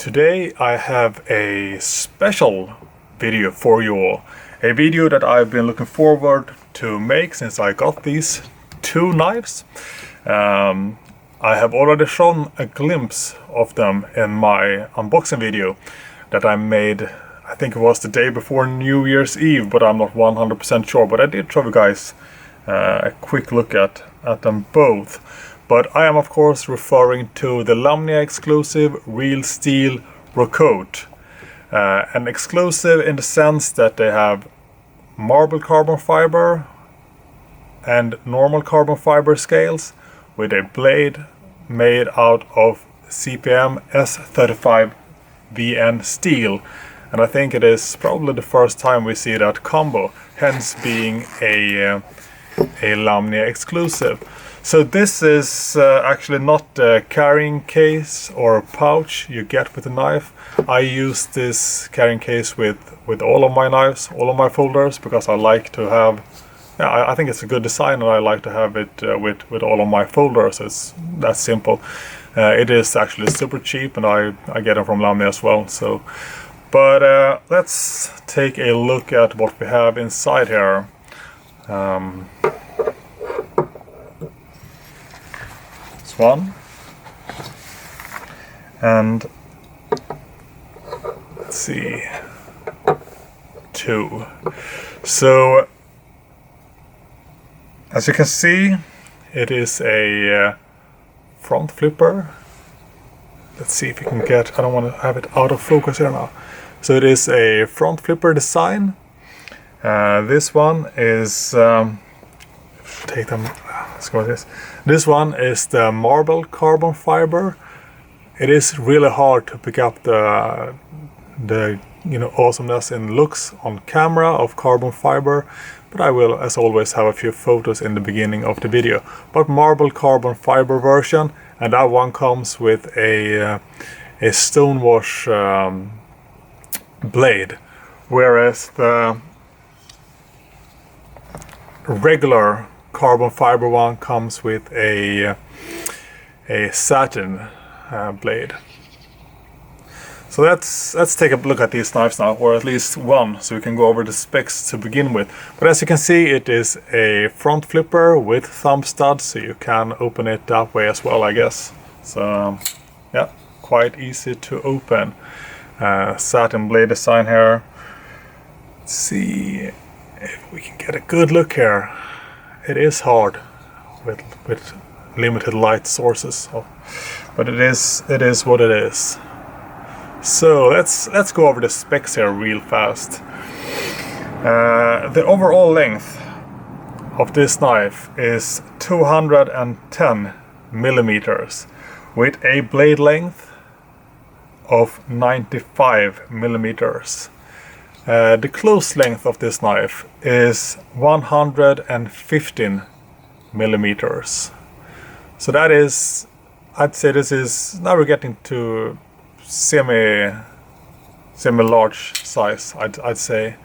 Today I have a special video for you all. A video that I've been looking forward to make since I got these two knives. I have already shown a glimpse of them in my unboxing video that I made. I think it was the day before New Year's Eve, but I'm not 100% sure. But I did show you guys a quick look at them both. But I am of course referring to the Lamnia exclusive RealSteel Rokot. An exclusive in the sense that they have marble carbon fiber and normal carbon fiber scales with a blade made out of CPM S35VN steel. And I think it is probably the first time we see that combo, hence being a Lamnia exclusive. So this is actually not the carrying case or pouch you get with the knife. I use this carrying case with all of my knives, all of my folders, because I like to have, I think it's a good design and I like to have it with all of my folders. It's that simple. It is actually super cheap and I get it from Lamnia as well. So, but let's take a look at what we have inside here. One and let's see, two. So as you can see, it is a front flipper. Let's see if we can get, I don't want to have it out of focus here now. So it is a front flipper design. This one is take them. Let's go with this. This one is the marble carbon fiber. It is really hard to pick up the awesomeness in looks on camera of carbon fiber, but I will, as always, have a few photos in the beginning of the video. But marble carbon fiber version, and that one comes with a stonewash blade, whereas the regular carbon fiber one comes with a satin blade. So let's take a look at these knives now, or at least one, so we can go over the specs to begin with. But as you can see, it is a front flipper with thumb studs, so you can open it that way as well, I guess. So yeah, quite easy to open. Satin blade design here. Let's see if we can get a good look here. It is hard with limited light sources, but it is what it is. So let's go over the specs here real fast. The overall length of this knife is 210 millimeters with a blade length of 95 millimeters. The close length of this knife is 115 millimeters. So that is, I'd say this is, now we're getting to semi-large size, I'd say.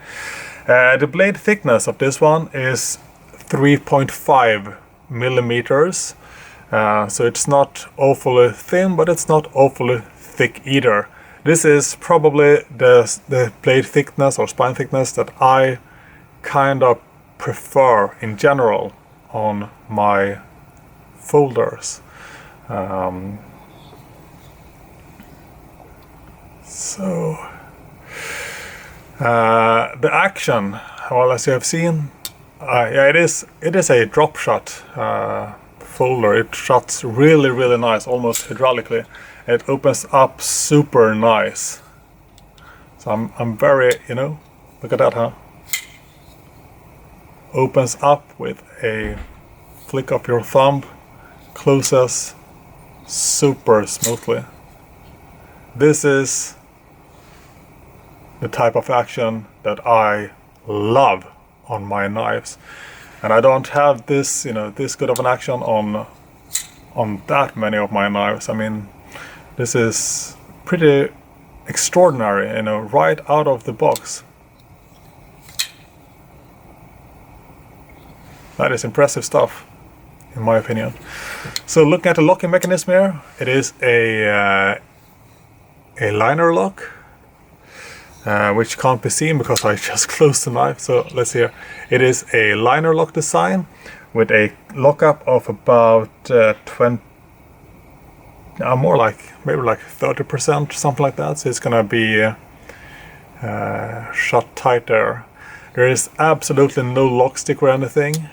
The blade thickness of this one is 3.5 millimeters. So it's not awfully thin, but it's not awfully thick either. This is probably the blade thickness or spine thickness that I kind of prefer in general on my folders. The action, well, as you have seen, yeah, it is a drop shot folder. It shuts really nice, almost hydraulically. It opens up super nice. So I'm very, look at that, huh? Opens up with a flick of your thumb, closes super smoothly. This is the type of action that I love on my knives. And I don't have this, this good of an action on that many of my knives. I mean, this is pretty extraordinary, right out of the box. That is impressive stuff, in my opinion. So looking at the locking mechanism here, it is a a liner lock, which can't be seen because I just closed the knife. So let's see here. It is a liner lock design with a lockup of about 20, more like maybe like 30%, something like that. So it's gonna be shut tight there. There is absolutely no lock stick or anything.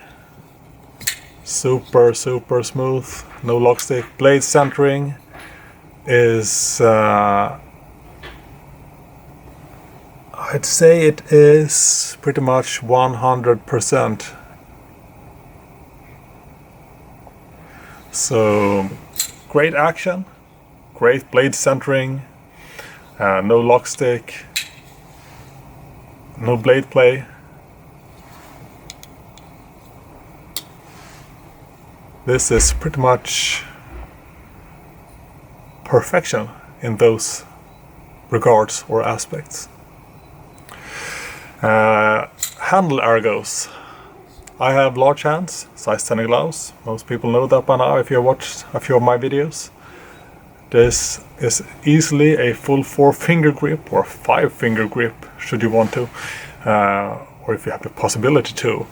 Super smooth, no lock stick. Blade centering is I'd say it is pretty much 100%. So great action, great blade centering, no lock stick, no blade play. This is pretty much perfection in those regards or aspects. Handle ergos. I have large hands, size 10 gloves. Most people know that by now if you watched a few of my videos. This is easily a full 4-finger grip or 5-finger grip should you want to, or if you have the possibility to.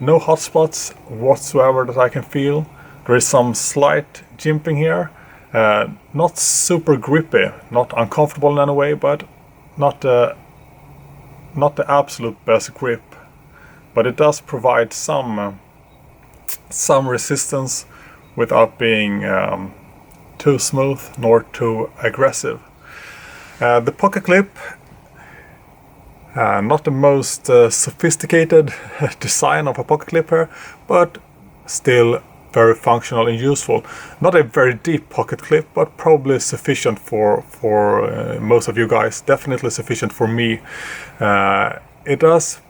No hot spots whatsoever that I can feel. There is some slight jimping here. Not super grippy, not uncomfortable in any way, but not the absolute best grip. But it does provide some resistance without being too smooth nor too aggressive. The pocket clip, not the most sophisticated design of a pocket clip here, but still very functional and useful. Not a very deep pocket clip, but probably sufficient for most of you guys. Definitely sufficient for me. It does,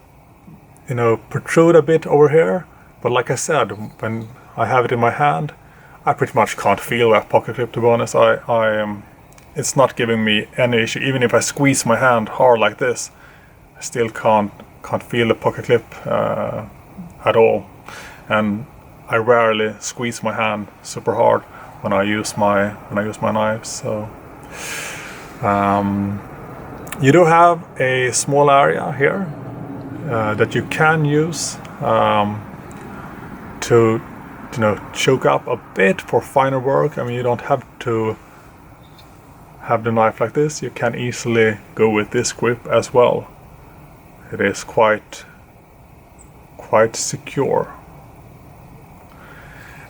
protrude a bit over here, but like I said, when I have it in my hand, I pretty much can't feel that pocket clip, to be honest. It's not giving me any issue. Even if I squeeze my hand hard like this, I still can't feel the pocket clip at all. And I rarely squeeze my hand super hard when I use my knives. So you do have a small area here that you can use to choke up a bit for finer work. I mean, you don't have to have the knife like this. You can easily go with this grip as well. It is quite secure.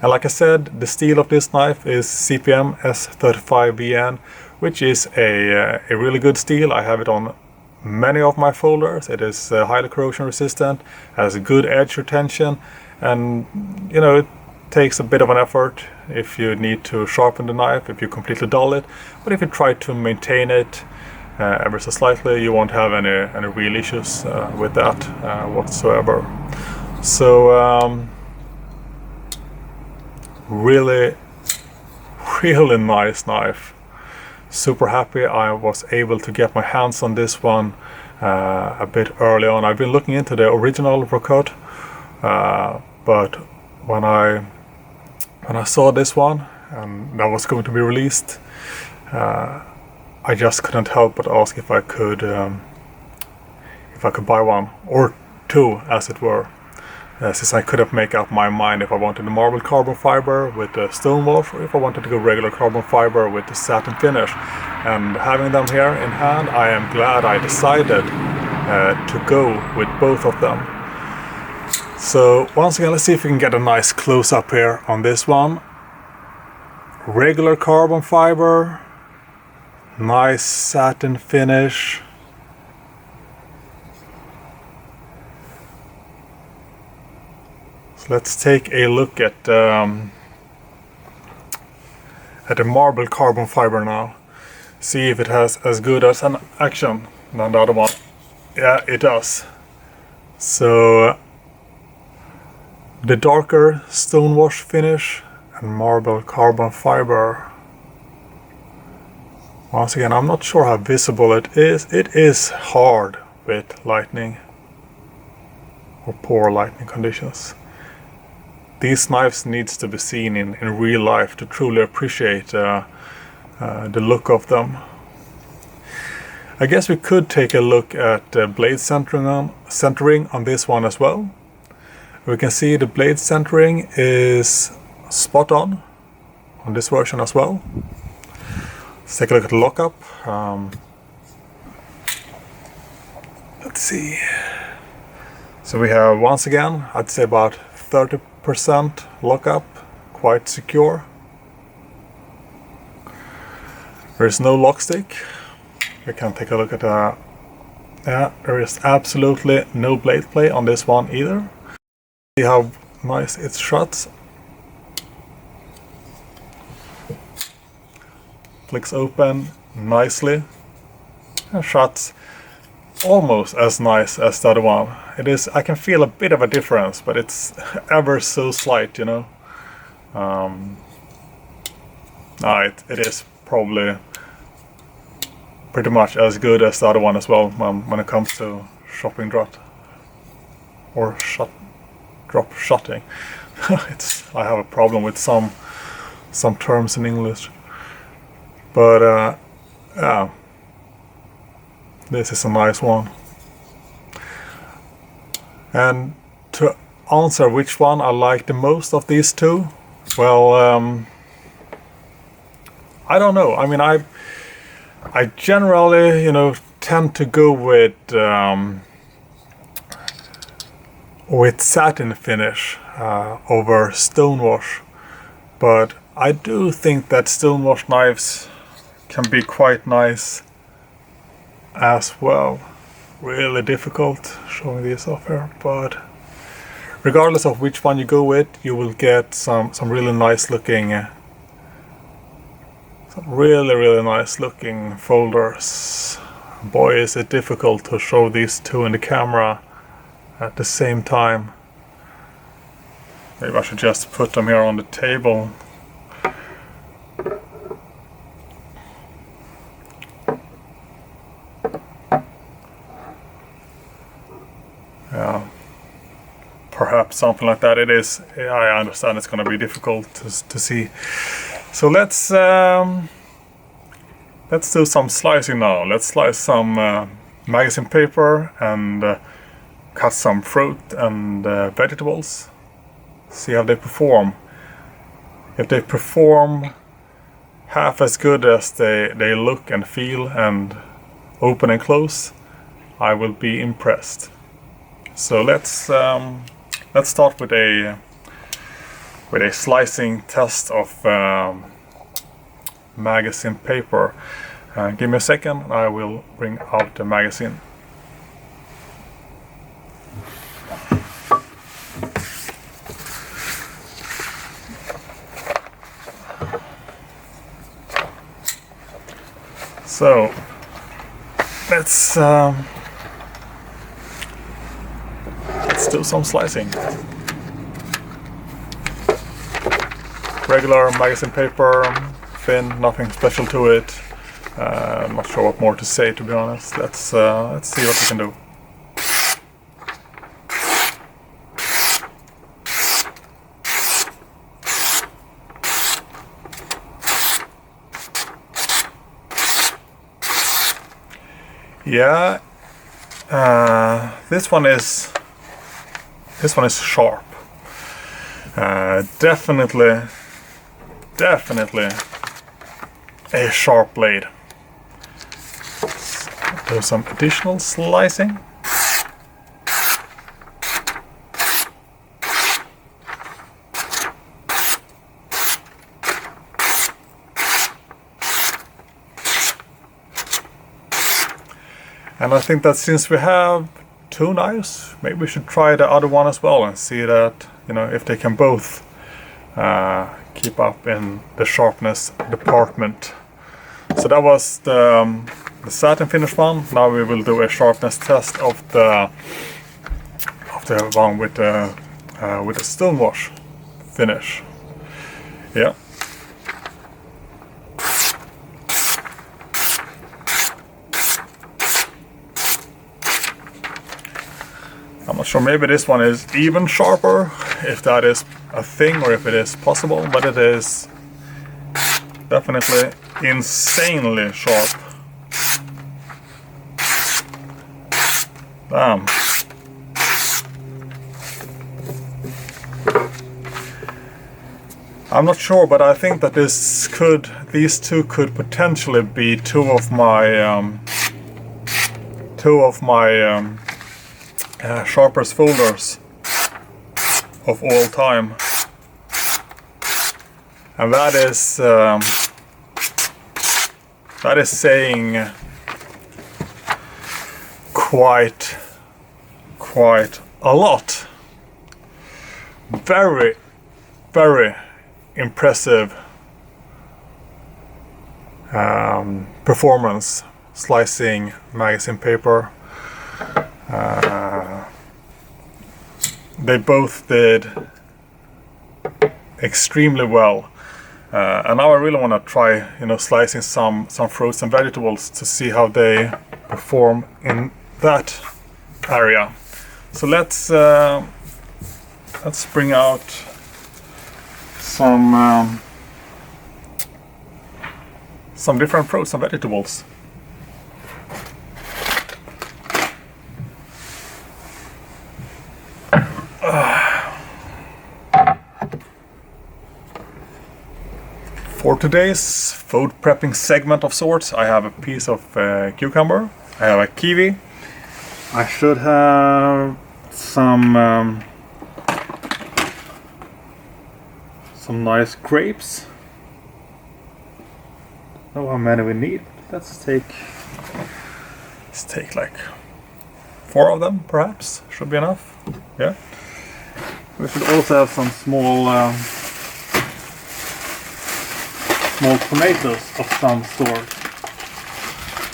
And like I said, the steel of this knife is CPM S35VN, which is a really good steel. I have it on many of my folders. It is highly corrosion resistant, has a good edge retention, and it takes a bit of an effort if you need to sharpen the knife, if you completely dull it. But if you try to maintain it ever so slightly, you won't have any real issues with that whatsoever. So really nice knife. Super happy I was able to get my hands on this one a bit early on. I've been looking into the original Rokot, but when I saw this one and that was going to be released, I just couldn't help but ask if I could buy one or two, as it were. Since I couldn't make up my mind if I wanted the marble carbon fiber with the stone wash or if I wanted to go regular carbon fiber with the satin finish. And having them here in hand, I am glad I decided to go with both of them. So once again, let's see if we can get a nice close-up here on this one. Regular carbon fiber, nice satin finish. Let's take a look at the marble carbon fiber now. See if it has as good as an action than the other one. Yeah, it does. So the darker stone wash finish and marble carbon fiber. Once again, I'm not sure how visible it is. It is hard with lightning or poor lighting conditions. These knives needs to be seen in real life to truly appreciate the look of them. I guess we could take a look at blade centering on this one as well. We can see the blade centering is spot on this version as well. Let's take a look at the lockup. Let's see. So we have, once again, I'd say about 30% lockup, quite secure. There is no lock stick. We can take a look at yeah, there is absolutely no blade play on this one either. See how nice it shuts. Flicks open nicely and shuts almost as nice as the other one. It is, I can feel a bit of a difference, but it's ever so slight, you know. It is probably pretty much as good as the other one as well when it comes to shopping drop or drop shutting. I have a problem with some terms in English, but yeah, this is a nice one. And to answer which one I like the most of these two, well, I don't know. I mean, I generally, you know, tend to go with satin finish over stonewash, but I do think that stonewash knives can be quite nice as well. Really difficult showing these off here, but regardless of which one you go with, you will get some really nice looking really nice looking folders. Boy, is it difficult to show these two in the camera at the same time. Maybe I should just put them here on the table. Yeah, perhaps something like that. It is, I understand it's going to be difficult to see. So let's do some slicing now. Let's slice some magazine paper and cut some fruit and vegetables. See how they perform. If they perform half as good as they look and feel and open and close, I will be impressed. So let's start with a slicing test of magazine paper. Give me a second and I will bring out the magazine. So let's do some slicing. Regular magazine paper, thin, nothing special to it. I'm not sure what more to say, to be honest. Let's see what we can do. Yeah, this one is sharp. Definitely a sharp blade. Do some additional slicing. And I think that since we have two knives, maybe we should try the other one as well and see that, you know, if they can both keep up in the sharpness department. So that was the satin finish one. Now we will do a sharpness test of the one with the stonewash finish. Yeah. I'm not sure, maybe this one is even sharper, if that is a thing or if it is possible, but it is definitely insanely sharp. Damn. I'm not sure, but I think that these two could potentially be two of my sharpest folders of all time, and that is saying quite a lot. Very impressive performance slicing magazine paper. They both did extremely well, and now I really want to try, slicing some fruits and vegetables to see how they perform in that area. So let's bring out some different fruits and vegetables. For today's food prepping segment of sorts, I have a piece of cucumber, I have a kiwi, I should have some nice grapes. I don't know how many we need. Let's take like 4 of them, perhaps. Should be enough. Yeah. We should also have some small tomatoes of some sort.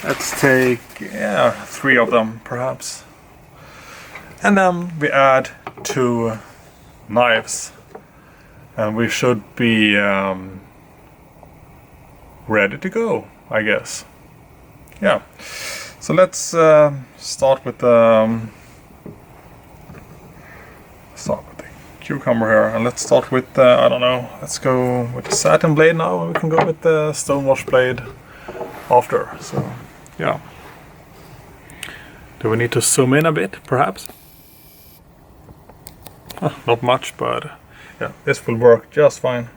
Let's take 3 of them, perhaps. And then we add 2 knives, and we should be ready to go, I guess. Yeah. So let's start with the cucumber here, and let's start with I don't know. Let's go with the satin blade now, and we can go with the stonewash blade after. So yeah. Do we need to zoom in a bit, perhaps? Not much, but yeah, this will work just fine.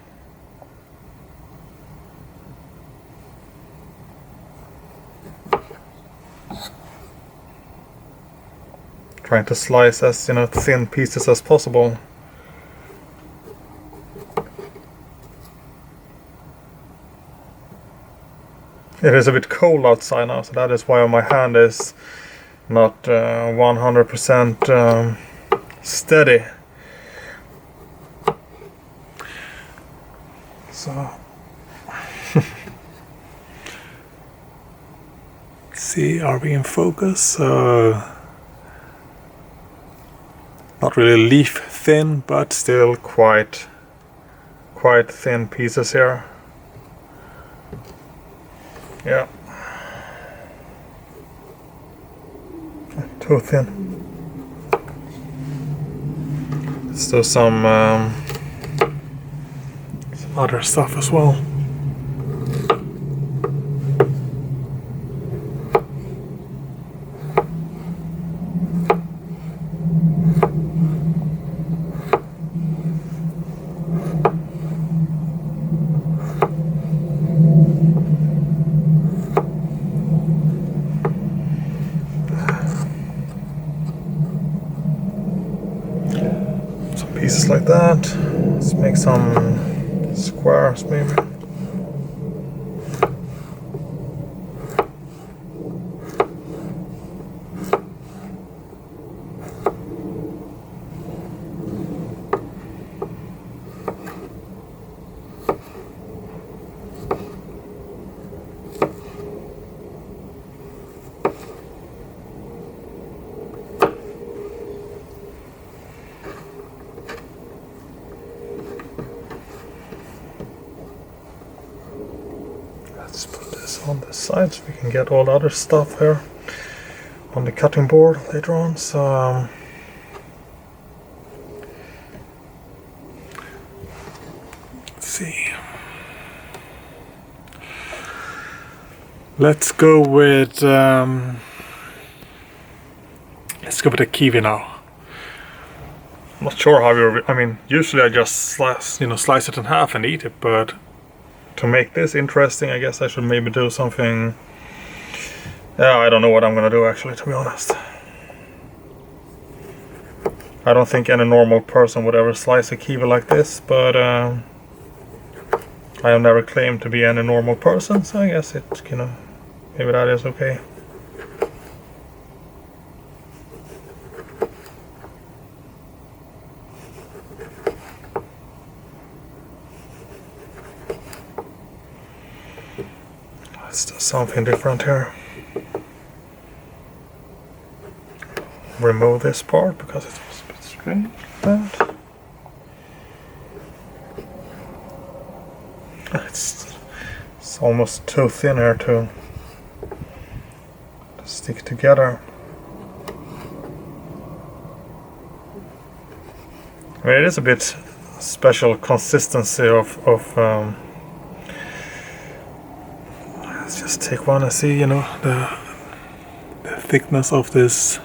Trying to slice as thin pieces as possible. It is a bit cold outside now, so that is why my hand is not 100% steady. So let's see, are we in focus? Not really leaf thin, but still quite thin pieces here. Yeah. Too thin. Let's do some other stuff as well. Pieces like that. Let's make some squares maybe. Let's put this on the side so we can get all the other stuff here on the cutting board later on. So let's see. Let's go with Let's go with the kiwi now. I'm not sure how I mean, usually I just slice it in half and eat it, but to make this interesting, I guess I should maybe do something. Yeah, I don't know what I'm gonna do actually, to be honest. I don't think any normal person would ever slice a kiwi like this, but I have never claimed to be any normal person, so I guess it, maybe that is okay. Let's do something different here. Remove this part because it's a bit strange like that. It's almost too thin here to stick together. I mean, it is a bit special consistency of let's just take one and see, the thickness of this.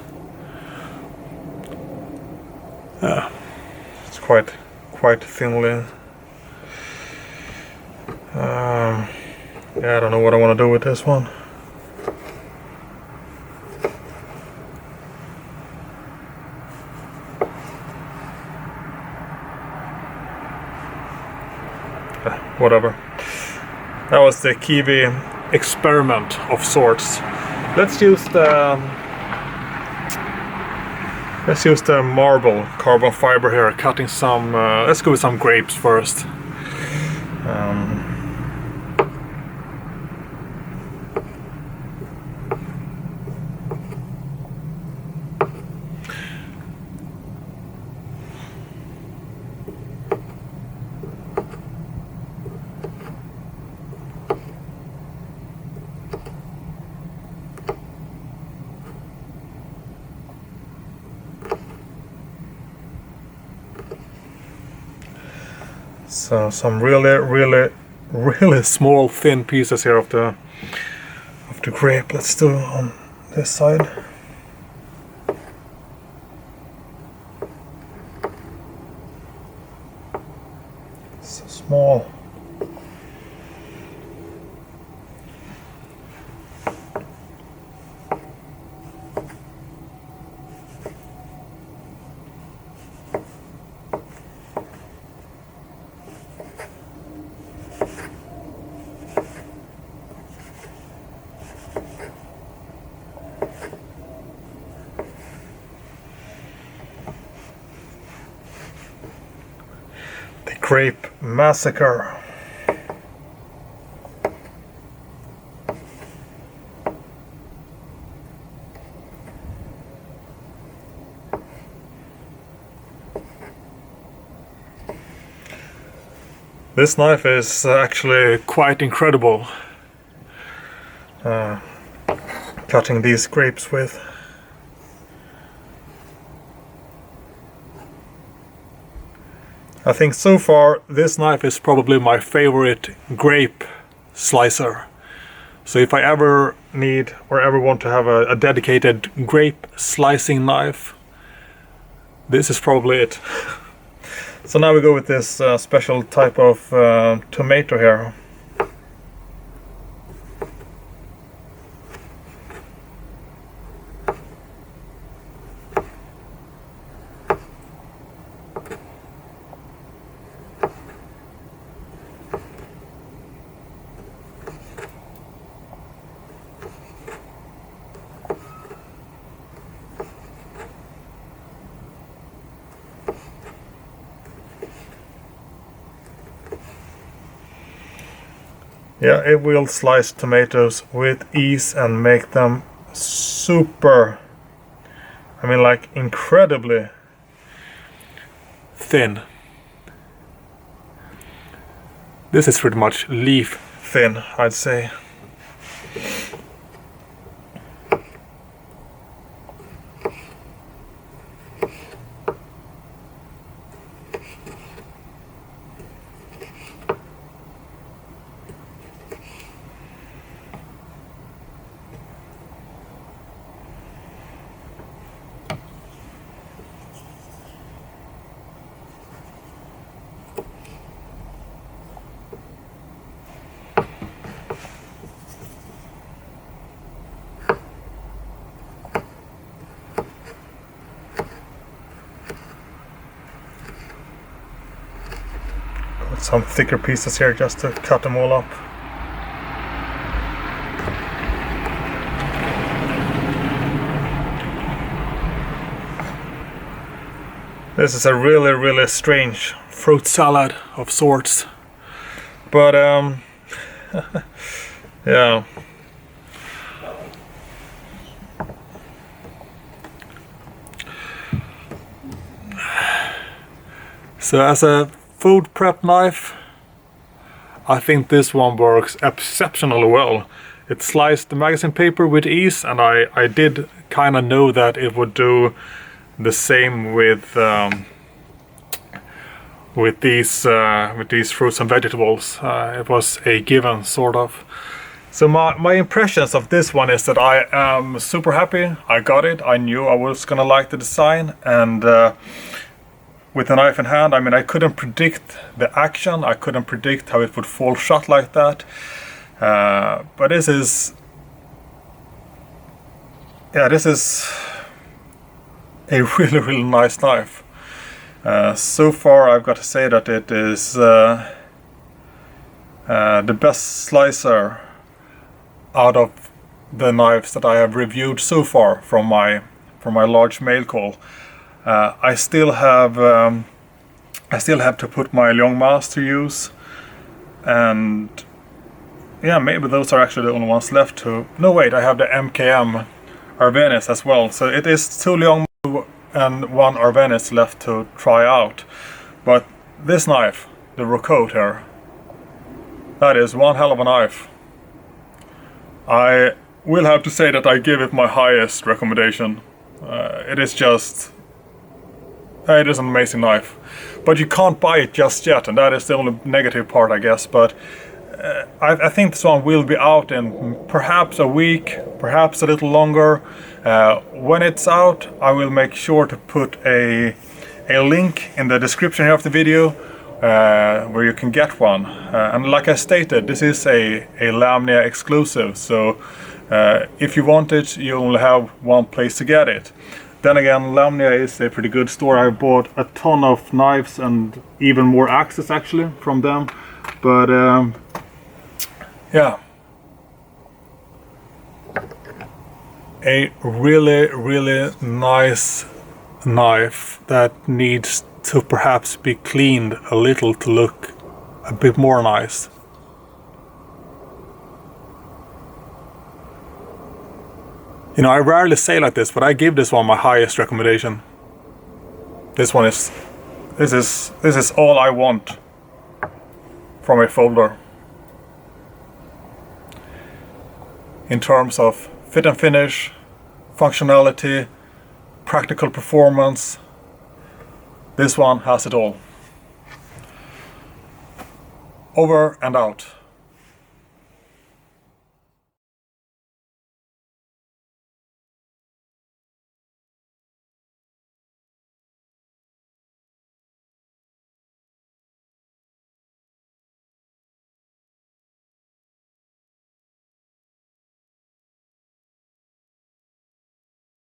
It's quite thinly. Yeah, I don't know what I want to do with this one. Whatever. That was the kiwi experiment of sorts. Let's use the marble carbon fiber here, cutting some. Let's go with some grapes first. So some really small thin pieces here of the grape. Let's do it on this side. So small. Grape massacre. This knife is actually quite incredible. Cutting these grapes with. I think so far this knife is probably my favorite grape slicer. So if I ever need or ever want to have a dedicated grape slicing knife, this is probably it. So now we go with this special type of tomato here. Yeah, it will slice tomatoes with ease and make them super, I mean like incredibly thin. This is pretty much leaf thin, I'd say. some thicker pieces here just to cut them all up. This is a really strange fruit salad of sorts, but yeah. So as a food prep knife, I think this one works exceptionally well. It sliced the magazine paper with ease, and I did kind of know that it would do the same with these fruits and vegetables. It was a given, sort of. So my impressions of this one is that I am super happy. I got it. I knew I was gonna like the design, and with the knife in hand, I mean, I couldn't predict the action. I couldn't predict how it would fall shut like that. But this is a really nice knife. So far, I've got to say that it is the best slicer out of the knives that I have reviewed so far from my large mail call. I still have to put my Longmas to use, and yeah, maybe those are actually the only ones left to. No, wait, I have the MKM Arvenis as well. So it is 2 Longmas and 1 Arvenis left to try out. But this knife, the Rokot here, that is one hell of a knife. I will have to say that I give it my highest recommendation. It is an amazing knife, but you can't buy it just yet, and that is the only negative part, I guess. But I think this one will be out in perhaps a week, perhaps a little longer. When it's out, I will make sure to put a link in the description here of the video where you can get one. And like I stated, this is a Lamnia exclusive, so if you want it, you only have one place to get it. Then again, Lamnia is a pretty good store. I bought a ton of knives and even more axes actually from them. But yeah, a really nice knife that needs to perhaps be cleaned a little to look a bit more nice. You know, I rarely say like this, but I give this one my highest recommendation. This is all I want from a folder. In terms of fit and finish, functionality, practical performance, this one has it all. Over and out.